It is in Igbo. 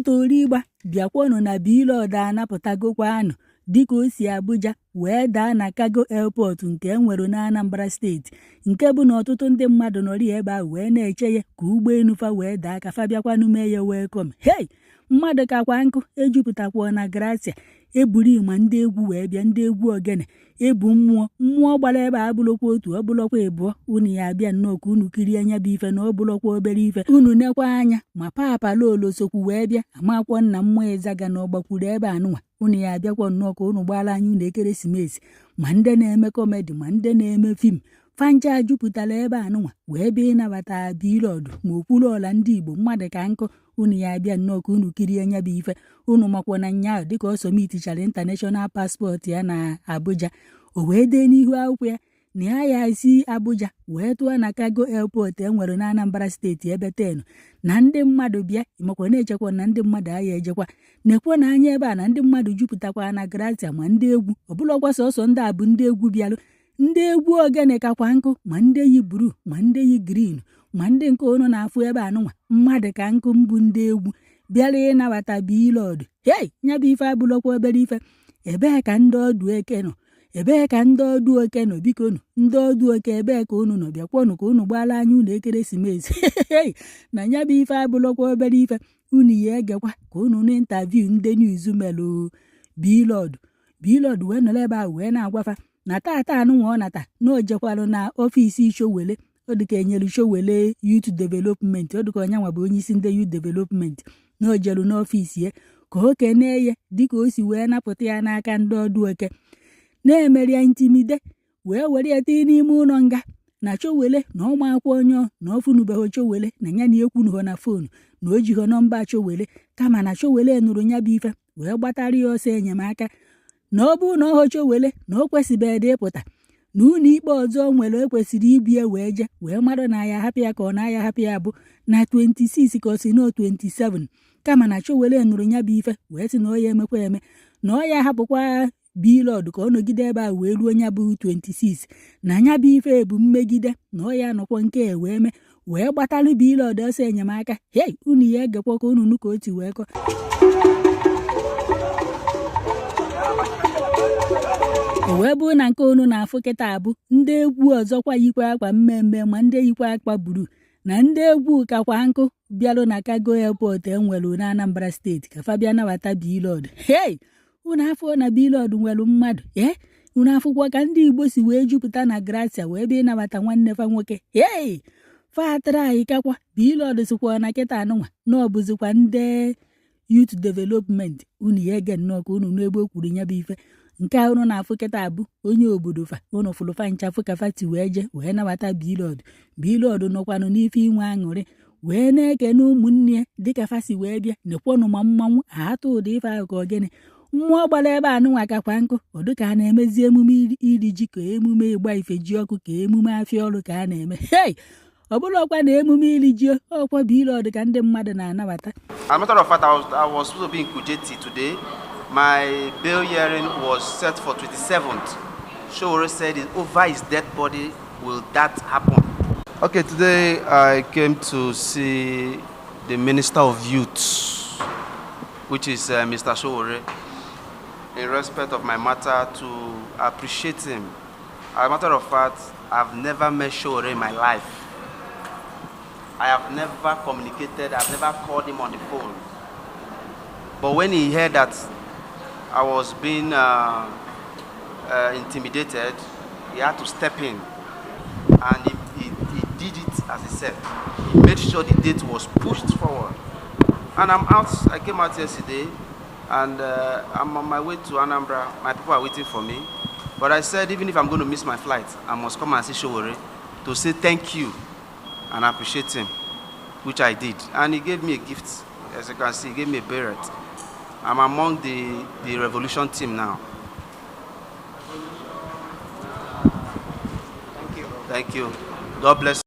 Toriba bịakwanụ na Blord anapụtagokwanụ dịka o si Abuja wee daa na Cargo Airport nke enwere na Anambra steeti, nke bụ na ọtụtụ ndị mmadụ nọrọ ebe ahụ wee na-eche ya ka ụgbọelu fa wee daa ka fa bịakwanụ mee ya welcome. Hey, mmadụ kakwa nkụ ejupụtakwa na Gracia, eburu ma ndị egwu wee bịa, ndị egwu ogene, ebu mmụọ gbara ebe a bụlọkwa otu, ọ bụlọkwa ịbụọ. Unu ya abịa nnọọ ka unu kirie anya bụ ife na ọ bụlọkwa obere ife. Unu nekwa anya ma Papa Lolo sokwu wee bịa, amakwọ nna mmụọ Ịzaga na ọgbakwuru ebe anụnwa. Unu ya abịakwa nnọọ ka unu gbara anyị unu ekeresimesi, ma ndị na-eme kọmedi ma ndị na-eme fim, fanja jupụtara ebe anụnwa wee bịa ịnabata Blord ma okwuru ọla ndị Igbo mmadụ ka nkụ. Unu ya abịa nnọọ ka unu kirie anya bụ ife. Unu makwa na nyaahụ dịka ọ sọmitichara international paspọtụ ya na Abuja, o wee dee n'ihu akwụkwọ ya na ya si Abuja wee tụọ na Cargo Airport enwere na Anambra steeti ebe 10 na ndị mmadụ bịa, makwa na-echekwa na ndị mmadụ aya ejekwa, na-ekwe na anya ebe a na ndị mmadụ jupụtakwa na Gracia ma ndị egwu, ọbụlọkwa sọsọ ndị a bụ ndị egwu bịalụ, ndị egwu ogene kakwa nkụ, ma ndị yi buru ma ndị yi green ma ndị nke unu na-afụ ebe anụnwa mmadụ ka nkụ mbụ ndị egwu bịara ịnabata Blord. Hey, nya bụ ife abụlọkwa obere ife. Ebee ka ndị ọdụ eke nọ? Ebee ka ndị ọdụ oke nọ? Biko nụ, ndị ọdụ oke ebee ka unu nọ? Bịakwanụ ka unu gbara anyị unu ekeresimesi. Na nya bụ ife abụlọkwa obere ife. Unu ya egekwa ka unu n'intaviu ndị news melụ Blord wee nọrọ ebe ahụ wee na-agwafa na tata anụnwa ọ nata na o jekwalụ na ọfisi Showele. Ọ dịka enyelu Showele Youth Development, ọ dịka onyanwa bụ onye isi ndị Youth Development, na o jelu n'ọfisi ya ka o kenee ya dịka o si wee napụta ya n'aka ndị ọdụ oke, na-emeri ya intimide wee were ya tii n'ime ụlọ nga na Showele na ụmụakwụkwọ onye na ọfụnubeghị Showele na ya na ekwunuho na fonu na o jighọ nọmba Showele, kama na Showele nụrụ ya bụ ife wee gbatara ya ọsọ enyemaka na ọ bụ na ọhụ Showele na o kwesịbeghị ịpụta na ụlọ ikpe ọzọ nwere ekwesịrị ibu ya wee je wee mmadụ na ya hapụ ya ka ọ na-aya hapụ ya bụ na 26 ka ọ si na 27, kama na Showele nụrụ ya bụ ife wee sị na ọ ya emekwa eme na ọ ya hapụkwa Blord ka ọ nọgide ebe a wee ruo nya bụ 26, na nya bụ ife ebu mmegide na ọ ya nọkwa nke wee mee wee gbatalụ Blord ọsọ enyemaka. Hey, unu ya egekwa ka unu nụ ka oti wee kọ. O wee bụ na nke unu na-afụ kịta abụ ndị egwu ọzọkwa yikwa akwa mmemme ma ndị yikwa akwa buru na ndị egwu kakwa nkụ bịalụ na Cargo Airport enwelu na Anambra steeti ka fa bịa nabata Blord. Hey, unu afọ na Blord nwelu mmadụ, unu afụkwa ka ndị Igbo si wee jupụta na Gracia wee bịa ịnabata nwanne fa nwoke. Hey, fa atara anyị kakwa Blord sikwa na kịta anụnwa na ọ bụzikwa ndị Youth Development. Unu ya ege nnọọ ka unu n'ebe o kwuru nya bụ ife. Nke a unu na-afụ kịta abụ onye obodo fa, unu fụrụ fa nchafụ ka fa ti wee je wee nabata Blord nọkwanụ n'ife inwe aṅụrị wee na-ekene ụmụnne dịka fa si wee bịa, nekwọnụ ma mmanwụ atụ ụdị ife ahụ ka ogene mmụọ gbara ebe anụnwa kakwa nkụ. Ọ dịka a na-emezi emume iri ji ka emume ịgba ife ji ọkụ ka emume afịa ọrụ ka a na-eme. Hey, ọ bụrụ ọkwa na emume iri ji ọkwa Blord ka ndị mmadụ na-anabata. As a matter of fact, I was supposed to be in Kujeti today. My bail hearing was set for 27th. Showore said over his dead body will that happen. Okay, today I came to see the Minister of Youth, which is Mr. Showore, in respect of my matter, to appreciate him. As a matter of fact, I've never met Showore in my life. I have never communicated, I've never called him on the phone. But when he heard that I was being intimidated, he had to step in, and he did it as he said. He made sure the date was pushed forward. And I'm out, I came out yesterday, and I'm on my way to Anambra. My people are waiting for me. But I said, even if I'm going to miss my flight, I must come and see Showore to say thank you and appreciate him, which I did. And he gave me a gift. As you can see, he gave me a beret. I'm among the revolution team now. Thank you. Thank you. God bless you.